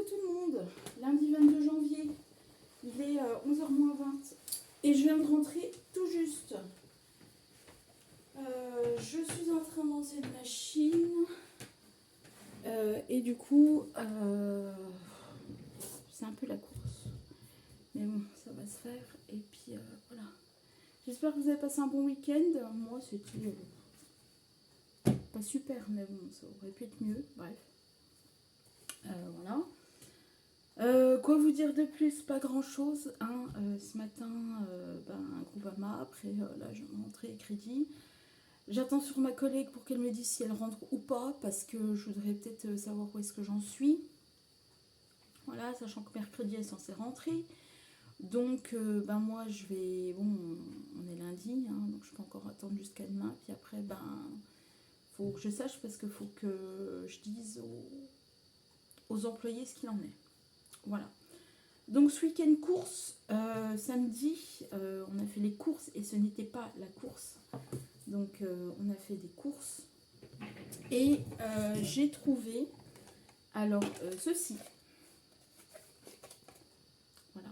tout le monde. Lundi 22 janvier, il est 11h moins 20 et je viens de rentrer tout juste. Je suis en train de lancer une machine et du coup, c'est un peu la course. Mais bon, ça va se faire et puis voilà. J'espère que vous avez passé un bon week-end. Moi, c'était pas super, mais bon, ça aurait pu être mieux. Bref. Voilà. Quoi vous dire de plus? Pas grand chose. Hein. Ce matin, un Groupama. Après, là, je vais rentrer crédit. J'attends sur ma collègue pour qu'elle me dise si elle rentre ou pas, parce que je voudrais peut-être savoir où est-ce que j'en suis. Voilà, sachant que mercredi, elle est censée rentrer. Donc, moi, je vais... Bon, on est lundi, hein, donc je peux encore attendre jusqu'à demain. Puis après, faut que je sache, parce qu'il faut que je dise aux employés ce qu'il en est. Voilà. Donc ce week-end course, samedi, on a fait les courses et ce n'était pas la course. Donc on a fait des courses et j'ai trouvé alors ceci. Voilà.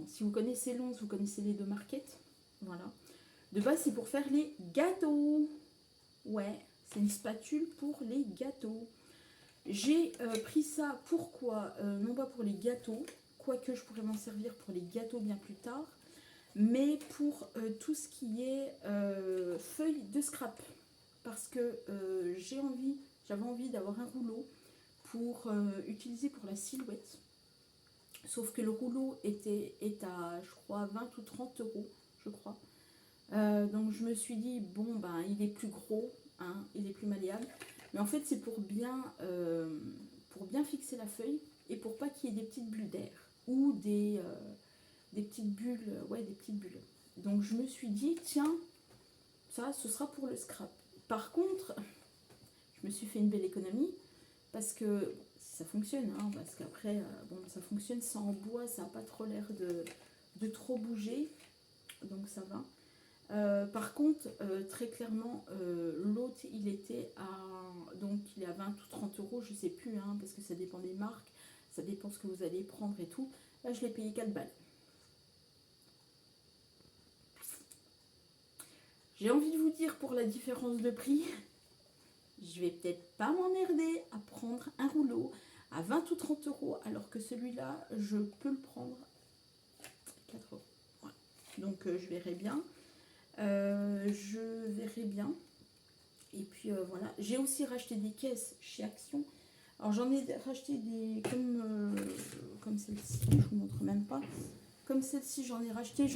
Si vous connaissez Lons, vous connaissez les deux markets. Voilà. De base c'est pour faire les gâteaux. Ouais, c'est une spatule pour les gâteaux. J'ai pris ça, pourquoi non pas pour les gâteaux, quoique je pourrais m'en servir pour les gâteaux bien plus tard, mais pour tout ce qui est feuilles de scrap. Parce que j'avais envie d'avoir un rouleau pour utiliser pour la silhouette. Sauf que le rouleau est à, je crois, 20 ou 30 euros, je crois. Donc je me suis dit, bon, il est plus gros, hein, il est plus malléable. Mais en fait, c'est pour bien fixer la feuille et pour pas qu'il y ait des petites bulles d'air ou des petites bulles, des petites bulles. Donc je me suis dit, tiens, ça, ce sera pour le scrap. Par contre, je me suis fait une belle économie parce que ça fonctionne, hein, parce qu'après, ça fonctionne, c'est en bois, ça n'a pas trop l'air de trop bouger, donc ça va. Par contre, très clairement, l'autre il était il est à 20 ou 30 euros, je sais plus, hein, parce que ça dépend des marques, ça dépend ce que vous allez prendre et tout. Là, je l'ai payé 4 balles. J'ai envie de vous dire, pour la différence de prix, je vais peut-être pas m'emmerder à prendre un rouleau à 20 ou 30 euros, alors que celui-là, je peux le prendre 4 euros. Voilà. Donc, je verrai bien. Et puis voilà, j'ai aussi racheté des caisses chez Action. Alors j'en ai racheté des comme celle-ci, je vous montre même pas. Comme celle-ci, j'en ai racheté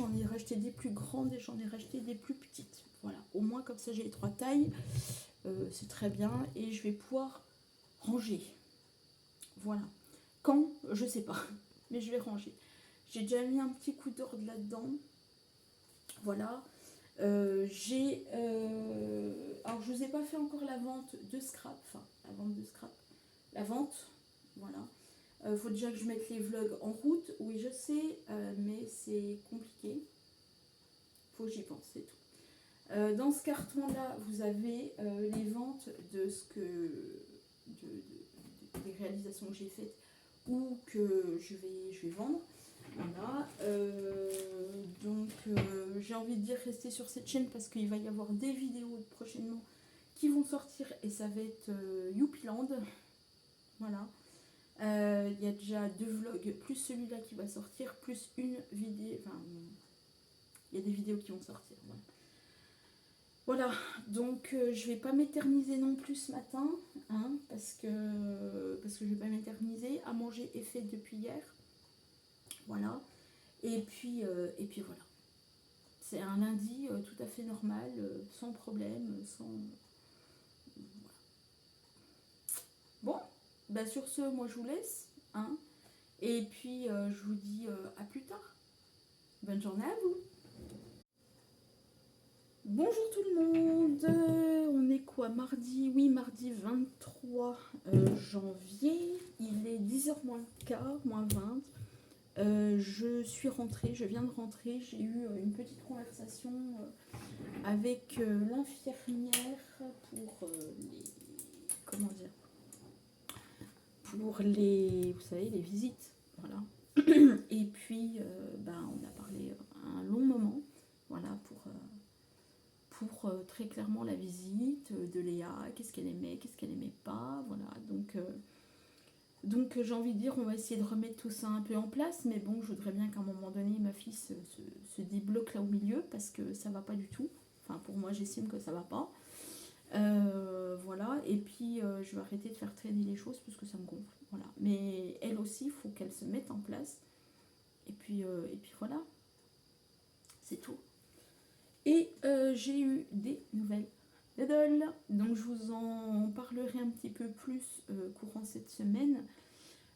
des plus grandes et j'en ai racheté des plus petites. Voilà, au moins comme ça j'ai les 3 tailles, c'est très bien et je vais pouvoir ranger. Voilà. Quand, je sais pas, mais je vais ranger. J'ai déjà mis un petit coup d'ordre là-dedans. Voilà. Alors je vous ai pas fait encore la vente de scrap, la vente, voilà. Faut déjà que je mette les vlogs en route, oui je sais, mais c'est compliqué, faut que j'y pense, c'est tout. Dans ce carton là vous avez les ventes de des réalisations que j'ai faites ou que je vais vendre. Voilà, j'ai envie de dire rester sur cette chaîne parce qu'il va y avoir des vidéos prochainement qui vont sortir et ça va être Youpiland. Voilà, il y a déjà 2 vlogs plus celui-là qui va sortir, plus une vidéo, il y a des vidéos qui vont sortir. Voilà, donc je vais pas m'éterniser non plus ce matin, hein, parce que je vais pas m'éterniser. À manger est fait depuis hier. Voilà, et puis voilà. C'est un lundi tout à fait normal, sans problème, sans... Voilà. Bon, sur ce, moi je vous laisse, hein, et puis je vous dis à plus tard. Bonne journée à vous. Bonjour tout le monde, on est quoi, mardi? Oui, mardi 23 janvier, il est 10h moins le quart, moins 20. Je suis rentrée, je viens de rentrer, j'ai eu une petite conversation avec l'infirmière pour pour les, vous savez, les visites. Voilà. Et puis, on a parlé un long moment, voilà, pour très clairement la visite de Léa, qu'est-ce qu'elle aimait pas, voilà. Donc j'ai envie de dire, on va essayer de remettre tout ça un peu en place, mais bon, je voudrais bien qu'à un moment donné, ma fille se débloque là au milieu, parce que ça va pas du tout. Enfin, pour moi, j'estime que ça va pas. Voilà, et puis je vais arrêter de faire traîner les choses, parce que ça me gonfle. Voilà. Mais elle aussi, il faut qu'elle se mette en place. Et puis voilà, c'est tout. Et j'ai eu des nouvelles de Dol, donc je vous en parlerai un petit peu plus courant cette semaine.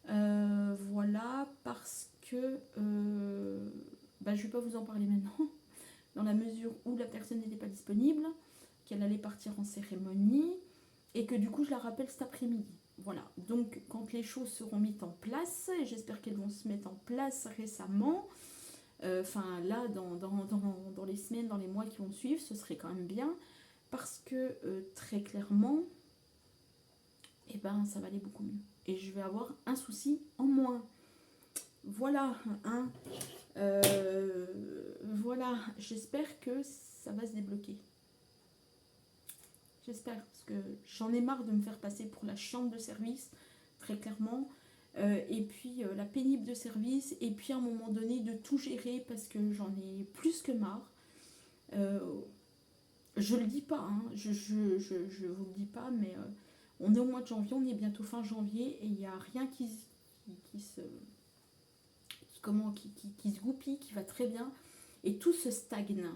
Voilà, parce que je ne vais pas vous en parler maintenant, dans la mesure où la personne n'était pas disponible, qu'elle allait partir en cérémonie, et que du coup je la rappelle cet après-midi. Voilà, donc quand les choses seront mises en place, et j'espère qu'elles vont se mettre en place récemment, enfin là, dans les semaines, dans les mois qui vont suivre, ce serait quand même bien, parce que très clairement, ça va aller beaucoup mieux. Et je vais avoir un souci en moins. Voilà, hein. Voilà, j'espère que ça va se débloquer. J'espère, parce que j'en ai marre de me faire passer pour la chiante de service, très clairement. Et puis la pénible de service, et puis à un moment donné de tout gérer, parce que j'en ai plus que marre. Je le dis pas, hein, je vous le dis pas, mais on est au mois de janvier, on est bientôt fin janvier, et il n'y a rien qui se goupille, qui va très bien, et tout se stagne.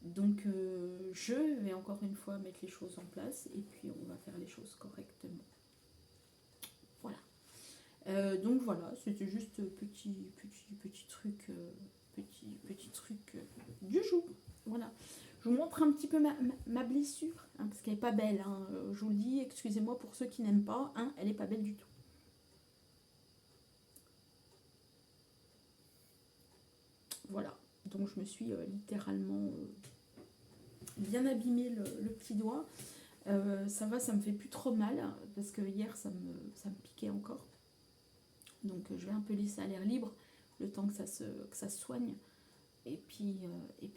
Donc je vais encore une fois mettre les choses en place, et puis on va faire les choses correctement. Voilà. Donc voilà, c'était juste petit truc, petit truc du jour. Voilà. Je vous montre un petit peu ma blessure, hein, parce qu'elle n'est pas belle. Hein. Je vous le dis, excusez-moi pour ceux qui n'aiment pas, hein, elle n'est pas belle du tout. Voilà. Donc je me suis littéralement bien abîmé le petit doigt. Ça va, ça me fait plus trop mal, parce que hier ça me piquait encore. Donc je vais un peu laisser à l'air libre le temps que ça se soigne, et puis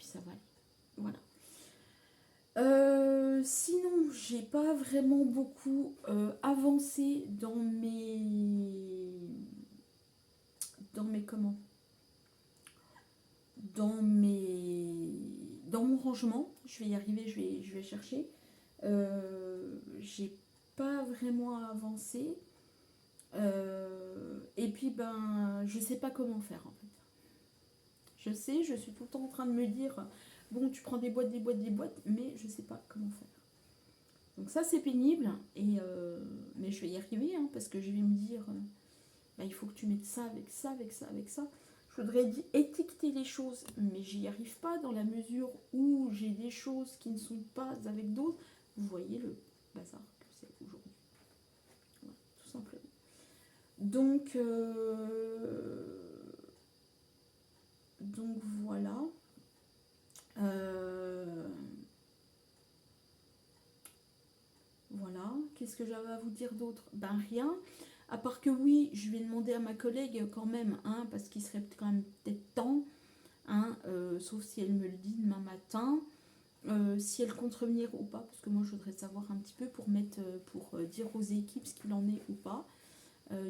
ça va aller. Voilà. Sinon, j'ai pas vraiment beaucoup avancé dans mon rangement. Je vais y arriver, je vais chercher. J'ai pas vraiment avancé. Et puis je sais pas comment faire en fait. Je suis tout le temps en train de me dire, bon, tu prends des boîtes, mais je sais pas comment faire. Donc ça c'est pénible, mais je vais y arriver, hein, parce que je vais me dire, il faut que tu mettes ça avec ça, avec ça, avec ça. Je voudrais étiqueter les choses, mais j'y arrive pas, dans la mesure où j'ai des choses qui ne sont pas avec d'autres. Vous voyez le bazar que c'est aujourd'hui. Voilà, tout simplement. Donc voilà. Voilà. Qu'est-ce que j'avais à vous dire d'autre? Rien. À part que oui, je vais demander à ma collègue quand même, hein, parce qu'il serait quand même peut-être temps, hein, sauf si elle me le dit demain matin, si elle compte revenir ou pas, parce que moi je voudrais savoir un petit peu pour dire aux équipes ce qu'il en est ou pas.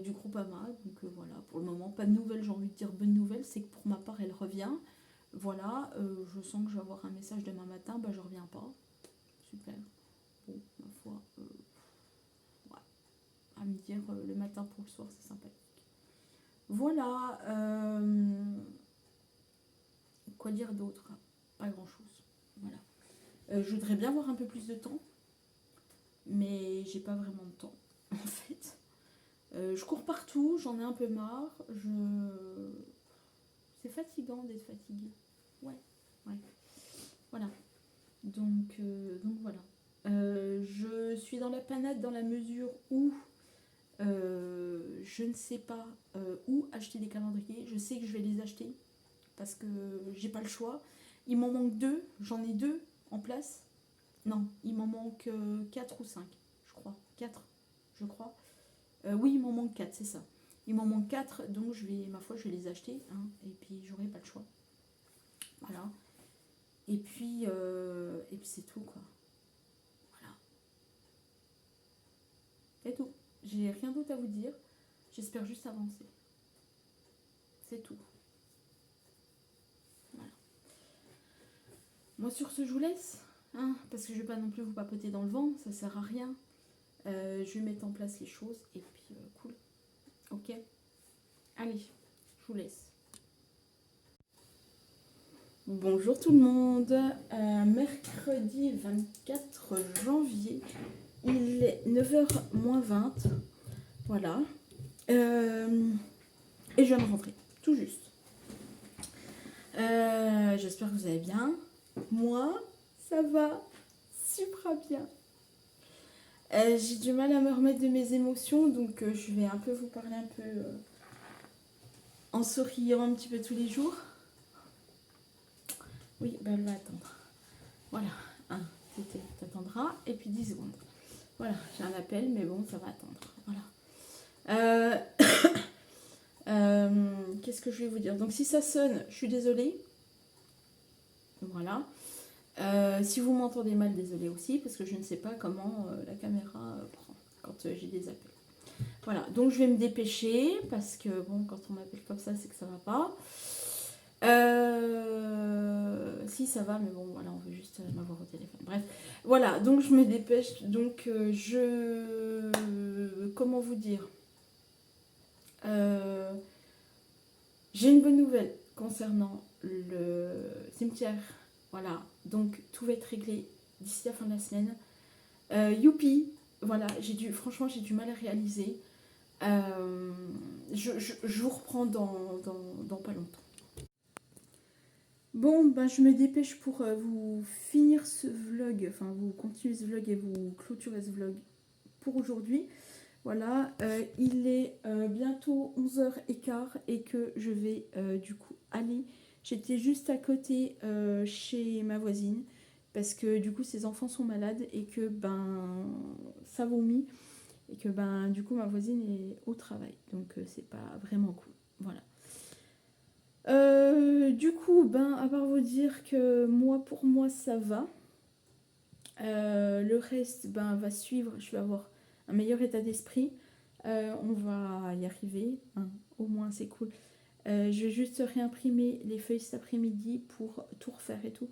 Du groupe AMA, donc voilà, pour le moment pas de nouvelles, j'ai envie de dire bonne nouvelle, c'est que pour ma part elle revient, voilà, je sens que je vais avoir un message demain matin, je reviens pas, super, bon, ma foi, ouais, à me dire le matin pour le soir, c'est sympathique. Voilà, quoi dire d'autre? Pas grand chose, voilà. Je voudrais bien avoir un peu plus de temps, mais j'ai pas vraiment de temps, en fait. Je cours partout, j'en ai un peu marre. C'est fatigant d'être fatiguée. Ouais. Voilà. Donc voilà. Je suis dans la panade dans la mesure où je ne sais pas où acheter des calendriers. Je sais que je vais les acheter parce que j'ai pas le choix. Il m'en manque 2. J'en ai 2 en place. Non, il m'en manque 4 ou 5, je crois. 4, je crois. Oui, il m'en manque 4, c'est ça. Il m'en manque 4, donc ma foi, je vais les acheter. Hein, et puis, j'aurai pas le choix. Voilà. Et puis c'est tout, quoi. Voilà. C'est tout. J'ai rien d'autre à vous dire. J'espère juste avancer. C'est tout. Voilà. Moi, sur ce, je vous laisse. Hein, parce que je vais pas non plus vous papoter dans le vent. Ça sert à rien. Je vais mettre en place les choses. Et puis, cool. Ok. Allez, je vous laisse. Bonjour tout le monde. Mercredi 24 janvier. Il est 9h moins 20. Voilà. Et je viens de rentrer. Tout juste. J'espère que vous allez bien. Moi, ça va super bien. J'ai du mal à me remettre de mes émotions, donc je vais un peu vous parler un peu en souriant un petit peu tous les jours. Oui, ben elle va attendre. Voilà, t'attendras, et puis 10 secondes. Voilà, j'ai un appel, mais bon, ça va attendre. Voilà. Qu'est-ce que je vais vous dire? Donc si ça sonne, je suis désolée. Voilà. Si vous m'entendez mal, désolée aussi, parce que je ne sais pas comment la caméra prend quand j'ai des appels. Voilà, donc je vais me dépêcher, parce que bon, quand on m'appelle comme ça, c'est que ça va pas. Si ça va, mais bon, voilà, on veut juste m'avoir au téléphone. Bref, voilà, donc je me dépêche. Donc comment vous dire? J'ai une bonne nouvelle concernant le cimetière. Voilà, donc tout va être réglé d'ici la fin de la semaine. Youpi, voilà, franchement, j'ai du mal à réaliser. Je vous reprends dans pas longtemps. Bon, ben je me dépêche pour vous finir ce vlog, enfin vous continuer ce vlog et vous clôturer ce vlog pour aujourd'hui. Voilà, il est bientôt 11h15 et que je vais du coup aller. J'étais juste à côté chez ma voisine parce que du coup ses enfants sont malades et que ben ça vomit et que ben du coup ma voisine est au travail. Donc c'est pas vraiment cool. Voilà. Du coup, ben à part vous dire que pour moi ça va. Le reste ben va suivre, je vais avoir un meilleur état d'esprit. On va y arriver, hein, au moins c'est cool. Je vais juste réimprimer les feuilles cet après-midi pour tout refaire et tout.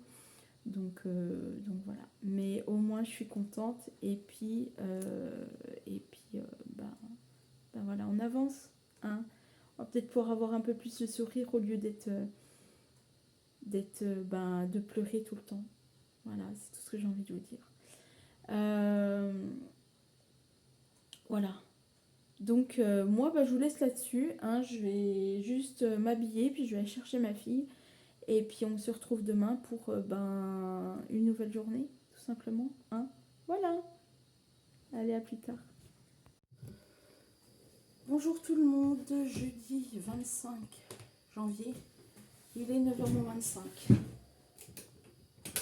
Donc voilà. Mais au moins je suis contente. Et puis ben voilà, on avance. Hein. On va peut-être pouvoir avoir un peu plus de sourire au lieu de pleurer tout le temps. Voilà, c'est tout ce que j'ai envie de vous dire. Voilà. Donc moi je vous laisse là-dessus, hein. Je vais juste m'habiller, puis je vais aller chercher ma fille. Et puis on se retrouve demain pour une nouvelle journée, tout simplement. Hein. Voilà. Allez, à plus tard. Bonjour tout le monde, jeudi 25 janvier. Il est 9h25.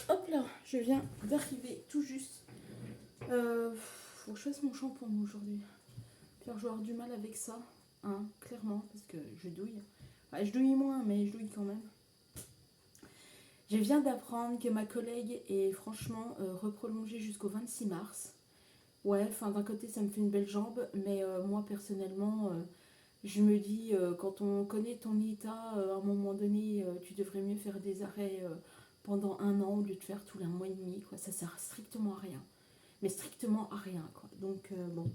Hop là, je viens d'arriver tout juste. Faut que je fasse mon shampoing aujourd'hui. Je vais avoir du mal avec ça, hein, clairement, parce que je douille. Enfin, je douille moins, mais je douille quand même. Je viens d'apprendre que ma collègue est franchement reprolongée jusqu'au 26 mars. Ouais, enfin d'un côté ça me fait une belle jambe, mais moi personnellement, je me dis, quand on connaît ton état, à un moment donné, tu devrais mieux faire des arrêts pendant 1 an au lieu de faire tous les mois et demi, quoi. Ça sert strictement à rien. Mais strictement à rien, quoi. Donc bon.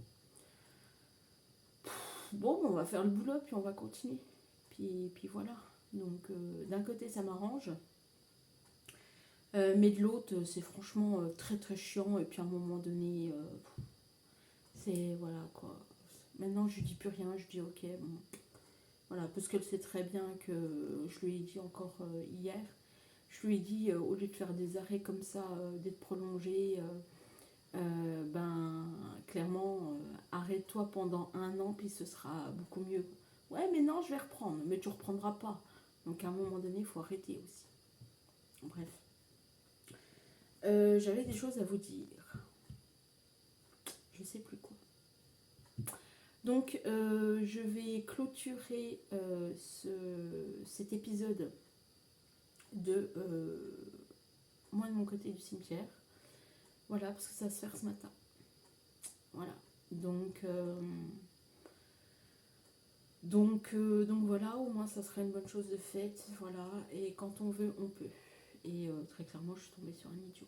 Bon, on va faire le boulot, puis on va continuer. Puis voilà. Donc d'un côté ça m'arrange. Mais de l'autre, c'est franchement très très chiant. Et puis à un moment donné, c'est voilà quoi. Maintenant, je lui dis plus rien. Je dis ok, bon. Voilà, parce qu'elle sait très bien que je lui ai dit encore hier. Je lui ai dit, au lieu de faire des arrêts comme ça, d'être prolongé, clairement, arrête-toi pendant 1 an, puis ce sera beaucoup mieux. Ouais, mais non, je vais reprendre. Mais tu reprendras pas. Donc à un moment donné, il faut arrêter aussi. Bref. J'avais des choses à vous dire. Je sais plus quoi. Donc, je vais clôturer cet épisode de moi de mon côté du cimetière. Voilà, parce que ça va se faire ce matin. Voilà. Donc voilà, au moins ça serait une bonne chose de faite. Voilà. Et quand on veut, on peut. Et très clairement, je suis tombée sur un idiot.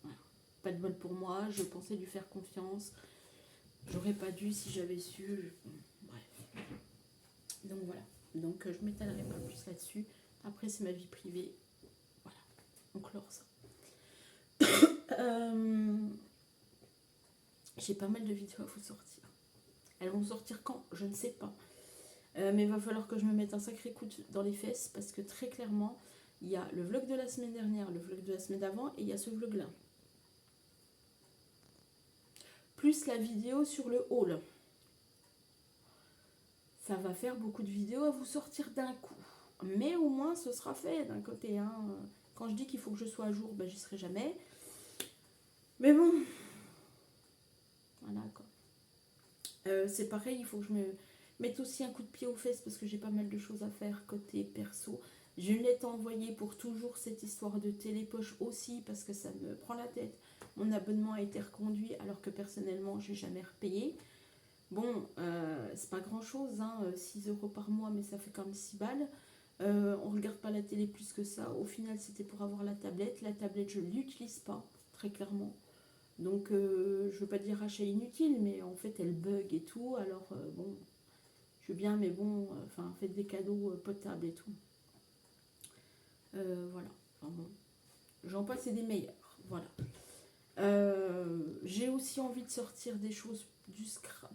Voilà. Pas de bol pour moi, je pensais lui faire confiance. J'aurais pas dû si j'avais su. Bref. Donc voilà. Donc je m'étalerai pas plus là-dessus. Après, c'est ma vie privée. Voilà. On clore ça. J'ai pas mal de vidéos à vous sortir. Elles vont sortir quand? Je ne sais pas. Mais il va falloir que je me mette un sacré coup dans les fesses parce que très clairement, il y a le vlog de la semaine dernière, le vlog de la semaine d'avant et il y a ce vlog-là. Plus la vidéo sur le haul. Ça va faire beaucoup de vidéos à vous sortir d'un coup. Mais au moins, ce sera fait d'un côté. Hein. Quand je dis qu'il faut que je sois à jour, ben, j'y serai jamais. Mais bon. Voilà quoi. C'est pareil, il faut que je me mette aussi un coup de pied aux fesses parce que j'ai pas mal de choses à faire côté perso. Je l'ai envoyé pour toujours cette histoire de télépoche aussi parce que ça me prend la tête. Mon abonnement a été reconduit alors que personnellement, j'ai jamais repayé. Bon, c'est pas grand chose, hein, 6 € par mois, mais ça fait quand même 6 balles. On regarde pas la télé plus que ça. Au final, c'était pour avoir la tablette. La tablette, je l'utilise pas, très clairement. Donc, je veux pas dire achat inutile, mais en fait, elle bug et tout. Alors, bon, je veux bien, mais bon, enfin, faites des cadeaux potables et tout. Voilà. Enfin, bon, j'en passe et des meilleurs. Voilà. J'ai aussi envie de sortir des choses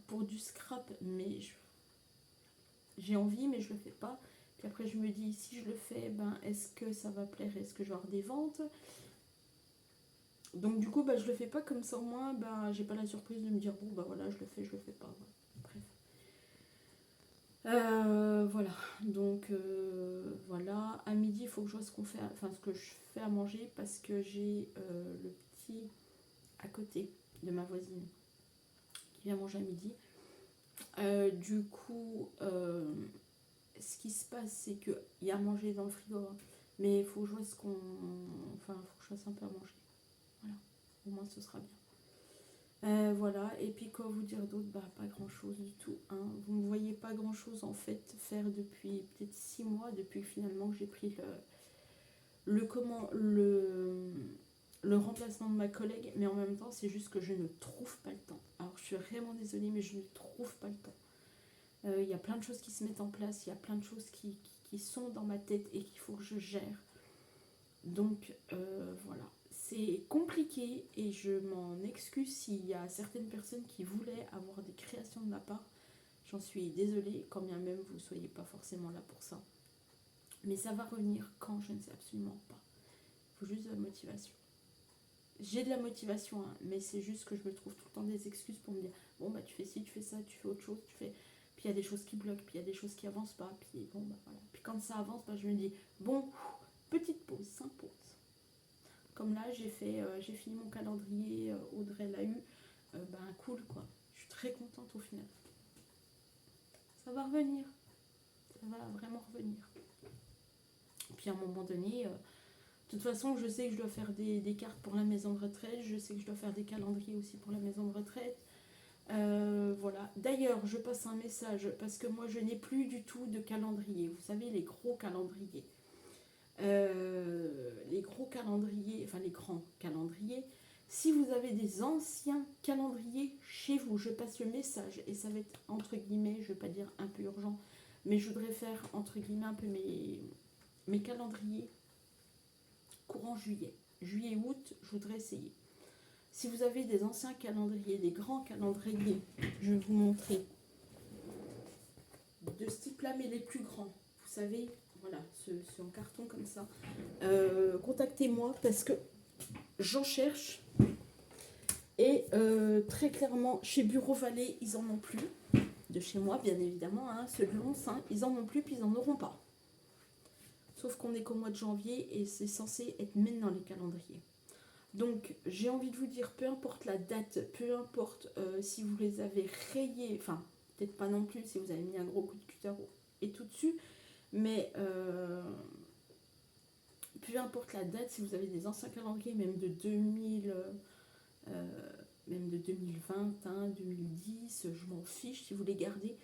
pour du scrap, mais j'ai envie, mais je le fais pas. Puis après, je me dis, si je le fais, ben, est-ce que ça va plaire? Est-ce que je vais avoir des ventes? Donc du coup, bah, je le fais pas comme ça, au moins, bah, j'ai pas la surprise de me dire, bon, bah voilà, je le fais pas. Voilà. Bref. Voilà, donc voilà, à midi il faut que je vois ce qu'on fait, enfin ce que je fais à manger parce que j'ai le petit à côté de ma voisine qui vient manger à midi. Du coup, ce qui se passe, c'est qu'il y a à manger dans le frigo, hein, mais il faut que je vois ce qu'on. Enfin, il faut que je fasse un peu à manger. Voilà, au moins ce sera bien. Voilà, et puis quoi vous dire d'autre? Bah, pas grand chose du tout. Hein. Vous ne voyez pas grand chose en fait faire depuis peut-être 6 mois, depuis finalement que j'ai pris le remplacement de ma collègue, mais en même temps, c'est juste que je ne trouve pas le temps. Alors, je suis vraiment désolée, mais je ne trouve pas le temps. Il y a plein de choses qui se mettent en place, il y a plein de choses qui sont dans ma tête et qu'il faut que je gère. Donc, voilà. C'est compliqué et je m'en excuse s'il y a certaines personnes qui voulaient avoir des créations de ma part. J'en suis désolée, quand bien même vous ne soyez pas forcément là pour ça. Mais ça va revenir quand, je ne sais absolument pas. Il faut juste de la motivation. J'ai de la motivation, hein, mais c'est juste que je me trouve tout le temps des excuses pour me dire bon bah tu fais ci, tu fais ça, tu fais autre chose, tu fais. Puis il y a des choses qui bloquent, puis il y a des choses qui avancent pas, puis bon bah voilà. Puis quand ça avance, bah, je me dis bon, petite pause, 5 pauses. Comme là, j'ai fini mon calendrier, Audrey l'a eu, ben cool quoi. Je suis très contente au final. Ça va revenir, ça va vraiment revenir. Et puis à un moment donné, de toute façon, je sais que je dois faire des cartes pour la maison de retraite, je sais que je dois faire des calendriers aussi pour la maison de retraite. Voilà. D'ailleurs, je passe un message parce que moi, je n'ai plus du tout de calendrier. Vous savez, les gros calendriers. Les gros calendriers, enfin les grands calendriers. Si vous avez des anciens calendriers chez vous, je passe le message et ça va être entre guillemets, je ne vais pas dire un peu urgent, mais je voudrais faire entre guillemets un peu mes calendriers courant juillet. Juillet-août, je voudrais essayer. Si vous avez des anciens calendriers, des grands calendriers, je vais vous montrer de ce type-là, mais les plus grands. Vous savez, voilà, ceux en carton comme ça. Contactez-moi parce que j'en cherche. Et très clairement, chez Bureau Vallée, ils en ont plus. De chez moi, bien évidemment. Hein, ceux de Lons, hein, ils en ont plus, puis ils en auront pas. Sauf qu'on est qu'au mois de janvier et c'est censé être maintenant les calendriers. Donc, j'ai envie de vous dire, peu importe la date, peu importe si vous les avez rayés, enfin, peut-être pas non plus si vous avez mis un gros coup de cutter et tout dessus, mais peu importe la date, si vous avez des anciens calendriers, même de 2000, même de 2020, hein, 2010, je m'en fiche si vous les gardez,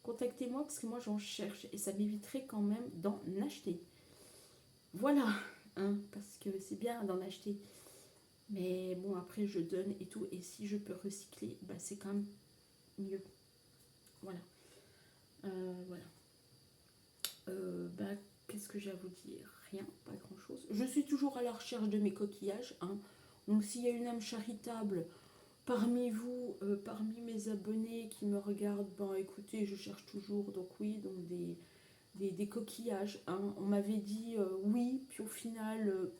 contactez-moi parce que moi j'en cherche et ça m'éviterait quand même d'en acheter. Voilà, hein, parce que c'est bien d'en acheter. Mais bon, après, je donne et tout. Et si je peux recycler, bah, c'est quand même mieux. Voilà. Voilà. Bah, qu'est-ce que j'ai à vous dire? Rien, pas grand-chose. Je suis toujours à la recherche de mes coquillages. Hein. Donc, s'il y a une âme charitable parmi vous, parmi mes abonnés qui me regardent, ben écoutez, je cherche toujours. Donc, oui, donc des coquillages. Hein. On m'avait dit oui, puis au final,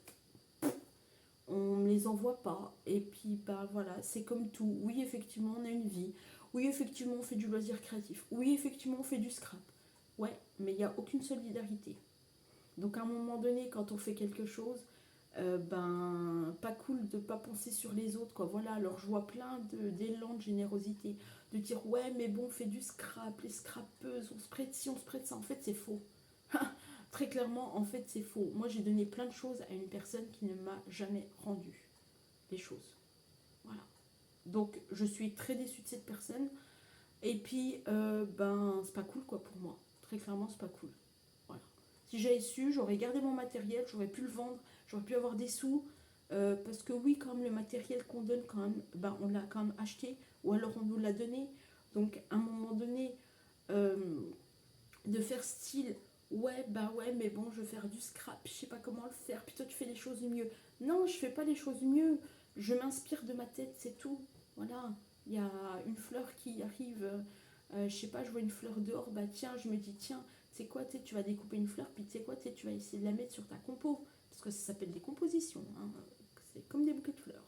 on ne les envoie pas. Et puis, bah voilà, c'est comme tout. Oui, effectivement, on a une vie. Oui, effectivement, on fait du loisir créatif. Oui, effectivement, on fait du scrap. Ouais, mais il n'y a aucune solidarité. Donc, à un moment donné, quand on fait quelque chose, ben, pas cool de pas penser sur les autres, quoi. Voilà, alors je vois plein d'élan de générosité, de dire, ouais, mais bon, on fait du scrap, les scrapeuses, on se prête ci, on se prête ça. En fait, c'est faux. Très clairement, en fait, c'est faux. Moi, j'ai donné plein de choses à une personne qui ne m'a jamais rendu les choses. Voilà. Donc, je suis très déçue de cette personne. Et puis, ben, c'est pas cool, quoi, pour moi. Très clairement, c'est pas cool. Voilà. Si j'avais su, j'aurais gardé mon matériel, j'aurais pu le vendre, j'aurais pu avoir des sous. Parce que oui, quand même, le matériel qu'on donne, quand même, ben, on l'a quand même acheté, ou alors on nous l'a donné. Donc, à un moment donné, euh, de faire style, ouais, bah ouais, mais bon, je vais faire du scrap, je sais pas comment le faire, puis toi tu fais les choses mieux. Non, je fais pas les choses mieux, je m'inspire de ma tête, c'est tout. Voilà, il y a une fleur qui arrive, je sais pas, je vois une fleur dehors, bah tiens, je me dis, tiens, tu sais quoi, tu vas découper une fleur, puis tu sais quoi, tu vas essayer de la mettre sur ta compo, parce que ça s'appelle des compositions, hein. C'est comme des bouquets de fleurs.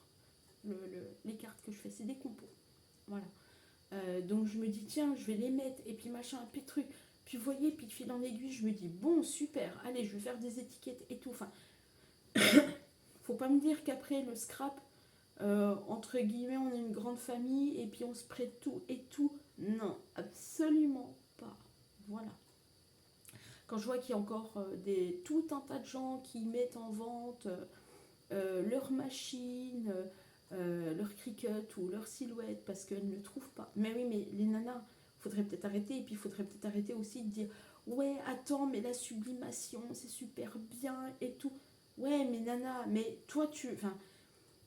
Les cartes que je fais, c'est des compos. Voilà. Donc je me dis, tiens, je vais les mettre, et puis machin, puis truc. Puis vous voyez, puis de fil en aiguille, je me dis, bon, super, allez, je vais faire des étiquettes et tout. Enfin, faut pas me dire qu'après le scrap, entre guillemets, on est une grande famille, et puis on se prête tout et tout. Non, absolument pas. Voilà. Quand je vois qu'il y a encore tout un tas de gens qui mettent en vente leurs machines, leur cricut ou leur silhouette parce qu'elles ne trouvent pas. Mais oui, mais les nanas, faudrait peut-être arrêter. Et puis il faudrait peut-être arrêter aussi de dire ouais, attends, mais la sublimation, c'est super bien et tout. Ouais, mais nana, mais toi, enfin,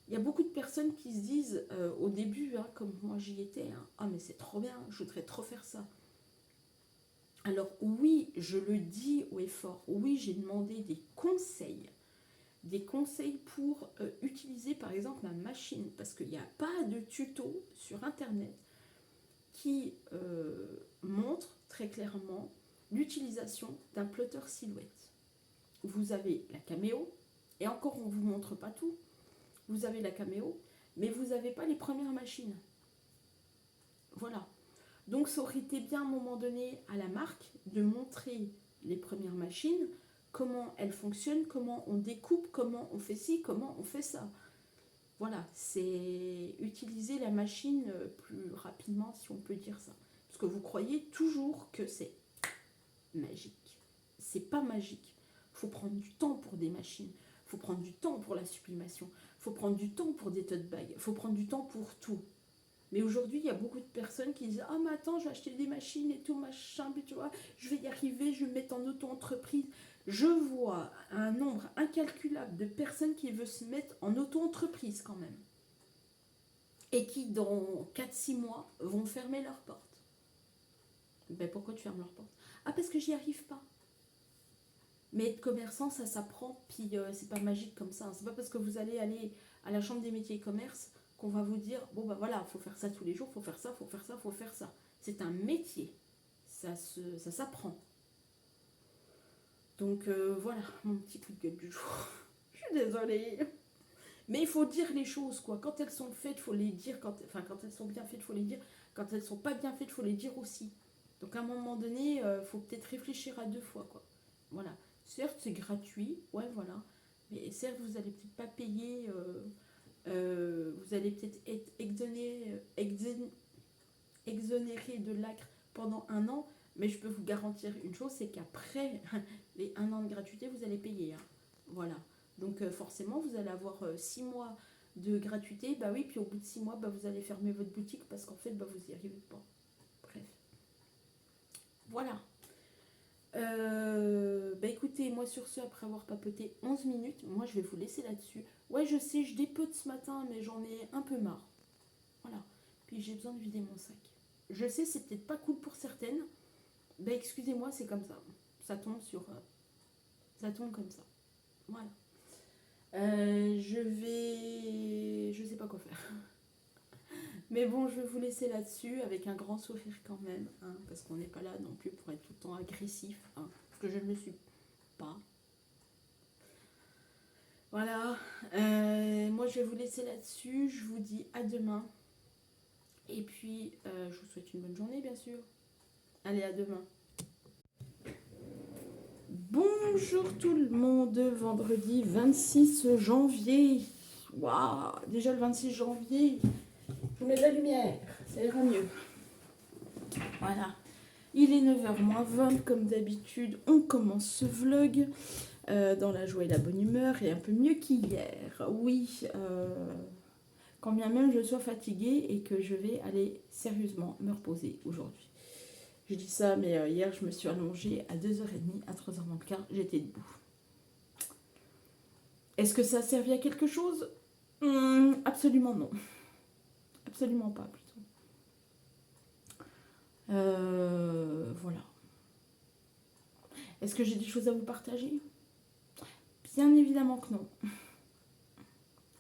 il y a beaucoup de personnes qui se disent au début, hein, comme moi j'y étais, hein, ah, mais c'est trop bien, je voudrais trop faire ça. Alors, oui, je le dis haut et fort, oui, j'ai demandé des conseils pour utiliser par exemple ma machine, parce qu'il n'y a pas de tuto sur internet qui montre très clairement l'utilisation d'un plotter silhouette. Vous avez la caméo, et encore on ne vous montre pas tout, vous avez la caméo, mais vous n'avez pas les premières machines. Voilà. Donc ça aurait été bien à un moment donné à la marque de montrer les premières machines, comment elles fonctionnent, comment on découpe, comment on fait ci, comment on fait ça. Voilà, c'est utiliser la machine plus rapidement, si on peut dire ça. Parce que vous croyez toujours que c'est magique. C'est pas magique. Il faut prendre du temps pour des machines. Il faut prendre du temps pour la sublimation. Il faut prendre du temps pour des tote bags. Il faut prendre du temps pour tout. Mais aujourd'hui, il y a beaucoup de personnes qui disent ah, mais attends, je vais acheter des machines et tout, machin, puis tu vois, je vais y arriver, je vais me mettre en auto-entreprise. Je vois un nombre incalculable de personnes qui veulent se mettre en auto-entreprise quand même. Et qui, dans 4-6 mois, vont fermer leurs portes. Ben pourquoi tu fermes leurs portes? Ah, parce que j'y arrive pas. Mais être commerçant, ça s'apprend, puis c'est pas magique comme ça. C'est pas parce que vous allez aller à la chambre des métiers et commerce qu'on va vous dire bon ben voilà, faut faire ça tous les jours, faut faire ça, faut faire ça, faut faire ça. C'est un métier, ça s'apprend. Donc voilà, mon petit coup de gueule du jour. Je suis désolée. Mais il faut dire les choses, quoi. Quand elles sont faites, il faut les dire. Quand elles sont bien faites, il faut les dire. Quand elles sont pas bien faites, il faut les dire aussi. Donc à un moment donné, il faut peut-être réfléchir à deux fois, quoi. Voilà. Certes, c'est gratuit, ouais, voilà. Mais certes, vous n'allez peut-être pas payer Vous allez peut-être être exonéré de l'ACRE pendant 1 an, mais je peux vous garantir une chose, c'est qu'après les 1 an de gratuité, vous allez payer. Hein. Voilà. Donc forcément, vous allez avoir 6 mois de gratuité. Bah oui, puis au bout de 6 mois, bah, vous allez fermer votre boutique parce qu'en fait, bah, vous n'y arrivez pas. Bref. Voilà. Bah écoutez, moi sur ce, après avoir papoté 11 minutes, moi je vais vous laisser là-dessus. Ouais, je sais, je dépote ce matin, mais j'en ai un peu marre. Voilà. Puis j'ai besoin de vider mon sac. Je sais, c'est peut-être pas cool pour certaines. Bah excusez-moi, c'est comme ça. Ça tombe sur... ça tombe comme ça. Voilà. Je sais pas quoi faire. Mais bon, je vais vous laisser là-dessus avec un grand sourire quand même. Hein, parce qu'on n'est pas là non plus pour être tout le temps agressif. Hein, parce que je ne le suis pas. Voilà. Moi, je vais vous laisser là-dessus. Je vous dis à demain. Et puis, je vous souhaite une bonne journée, bien sûr. Allez, à demain. Bonjour tout le monde, vendredi 26 janvier. Waouh, déjà le 26 janvier. Je vous mets de la lumière, ça ira mieux. Voilà. Il est 9h moins 20 comme d'habitude. On commence ce vlog dans la joie et la bonne humeur et un peu mieux qu'hier. Oui, quand bien même je sois fatiguée et que je vais aller sérieusement me reposer aujourd'hui. Je dis ça, mais hier je me suis allongée à 2h30, à 3h moins le quart, j'étais debout. Est-ce que ça a servi à quelque chose? Absolument non. Absolument pas, plutôt. Voilà. Est-ce que j'ai des choses à vous partager? Bien évidemment que non.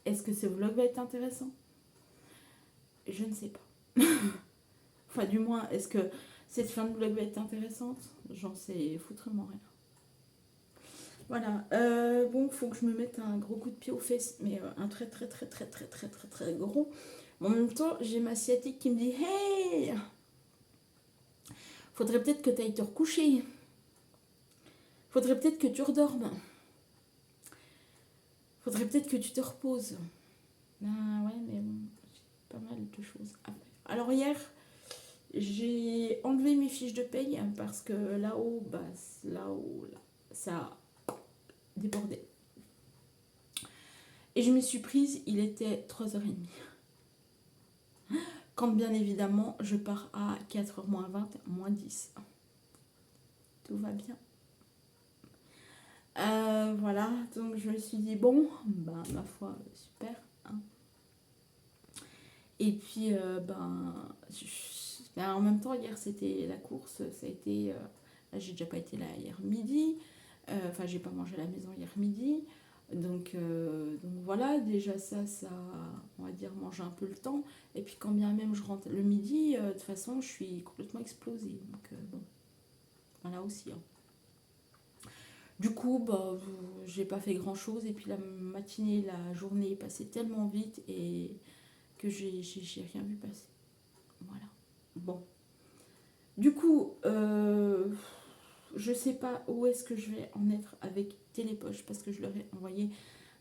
Est-ce que ce vlog va être intéressant? Je ne sais pas. Enfin, du moins, est-ce que cette fin de vlog va être intéressante? J'en sais foutrement rien. Voilà. Bon, faut que je me mette un gros coup de pied aux fesses, mais un très gros. En même temps, j'ai ma sciatique qui me dit hey, faudrait peut-être que tu ailles te recoucher. Faudrait peut-être que tu redormes. Faudrait peut-être que tu te reposes. Ah ouais, mais bon, j'ai pas mal de choses à faire. Alors hier, j'ai enlevé mes fiches de paye parce que là-haut, là, ça débordait. Et je me suis prise, il était 3h30. Quand bien évidemment, je pars à 4h moins 20, moins 10. Tout va bien. Voilà, donc je me suis dit, bon, bah ma foi, super. Hein. Et puis, en même temps, hier c'était la course, ça a été... là, j'ai déjà pas été là hier midi. Enfin, j'ai pas mangé à la maison hier midi. Donc voilà, déjà ça, on va dire, mange un peu le temps. Et puis quand bien même je rentre le midi, de toute façon, je suis complètement explosée. Donc bon, voilà aussi. Hein. Du coup, j'ai pas fait grand chose. Et puis la matinée, la journée est passée tellement vite et que j'ai rien vu passer. Voilà. Bon. Du coup, je sais pas où est-ce que je vais en être avec Télépoche parce que je leur ai envoyé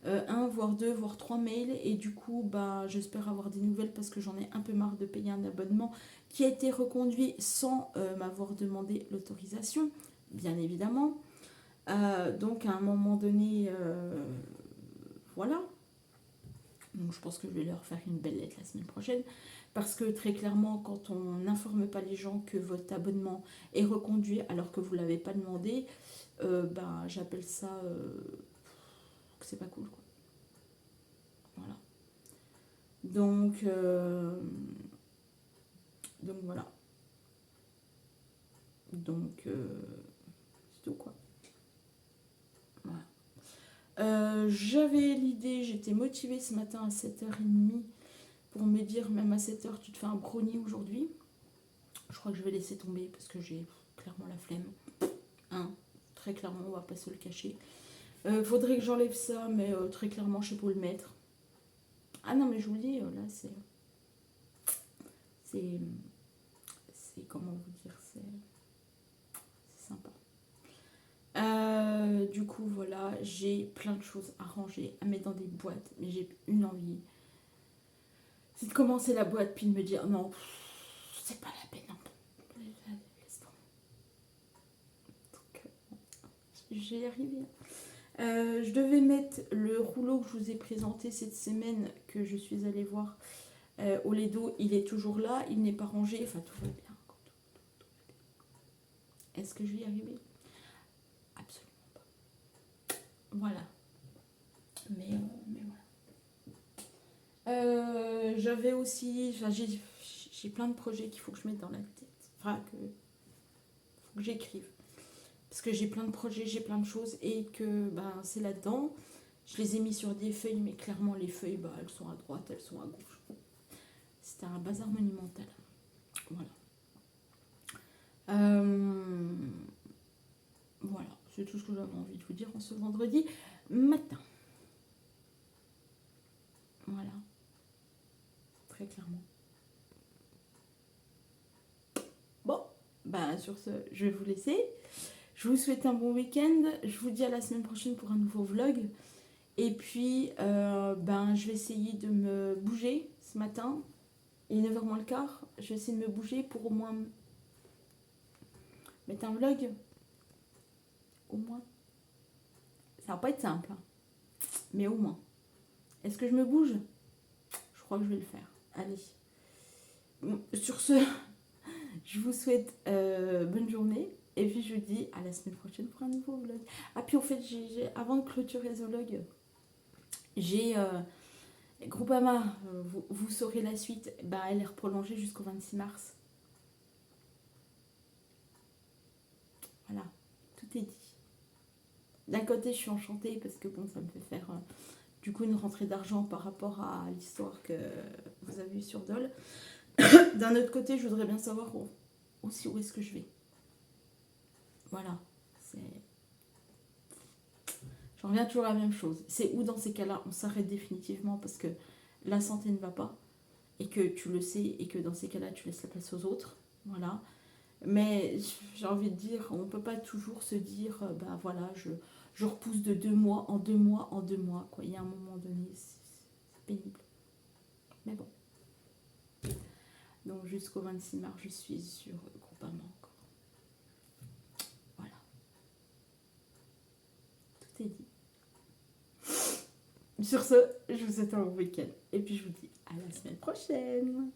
1, voire 2, voire 3 mails et du coup j'espère avoir des nouvelles parce que j'en ai un peu marre de payer un abonnement qui a été reconduit sans m'avoir demandé l'autorisation, bien évidemment. Donc à un moment donné, voilà. Donc je pense que je vais leur faire une belle lettre la semaine prochaine. Parce que très clairement, quand on n'informe pas les gens que votre abonnement est reconduit alors que vous ne l'avez pas demandé, j'appelle ça que c'est pas cool. Quoi. Voilà. Donc voilà. Donc c'est tout quoi. Voilà. J'avais l'idée, j'étais motivée ce matin à 7h30 pour me dire même à 7h tu te fais un brownie aujourd'hui. Je crois que je vais laisser tomber parce que j'ai clairement la flemme. Hein, très clairement, on va pas se le cacher. Faudrait que j'enlève ça, mais très clairement, je sais pas où le mettre. Ah non, mais je vous le dis, là, c'est comment vous dire, c'est sympa. Du coup, voilà, j'ai plein de choses à ranger, à mettre dans des boîtes, mais j'ai une envie. c'est de commencer la boîte puis de me dire non, c'est pas la peine. Laisse tomber. Donc, j'ai y arrivé. Je devais mettre le rouleau que je vous ai présenté cette semaine, que je suis allée voir au Ledo. Il est toujours là, il n'est pas rangé, enfin tout va bien. Est-ce que je vais y arriver? Absolument pas. Voilà. Mais voilà. J'avais aussi, j'ai plein de projets qu'il faut que je mette dans la tête. Enfin, faut que j'écrive. Parce que j'ai plein de projets, j'ai plein de choses et que c'est là-dedans. Je les ai mis sur des feuilles, mais clairement les feuilles, elles sont à droite, elles sont à gauche. C'était un bazar monumental. Voilà. Voilà, c'est tout ce que j'avais envie de vous dire en ce vendredi matin. Voilà. Très clairement. Bon, sur ce, je vais vous laisser. Je vous souhaite un bon week-end. Je vous dis à la semaine prochaine pour un nouveau vlog. Et puis, je vais essayer de me bouger ce matin. Il est 9h moins le quart. Je vais essayer de me bouger pour au moins mettre un vlog. Au moins. Ça va pas être simple. Hein. Mais au moins. Est-ce que je me bouge? Je crois que je vais le faire. Allez. Sur ce, je vous souhaite bonne journée. Et puis je vous dis à la semaine prochaine pour un nouveau vlog. Ah puis en fait, avant de clôturer ce vlog, j'ai Groupama, vous saurez la suite, elle est prolongée jusqu'au 26 mars. Voilà, tout est dit. D'un côté, je suis enchantée parce que ça me fait faire du coup une rentrée d'argent par rapport à l'histoire que vous avez eue sur Dole. D'un autre côté, je voudrais bien savoir aussi où est-ce que je vais. Voilà, j'en reviens toujours à la même chose. C'est où dans ces cas-là, on s'arrête définitivement parce que la santé ne va pas et que tu le sais et que dans ces cas-là, tu laisses la place aux autres. Voilà. Mais j'ai envie de dire, on ne peut pas toujours se dire, voilà, je repousse de 2 mois en 2 mois en 2 mois. Quoi. Il y a un moment donné, c'est pénible. Mais bon. Donc jusqu'au 26 mars, je suis sur Groupama encore. Voilà. Tout est dit. Sur ce, je vous souhaite un bon week-end. Et puis je vous dis à la semaine prochaine.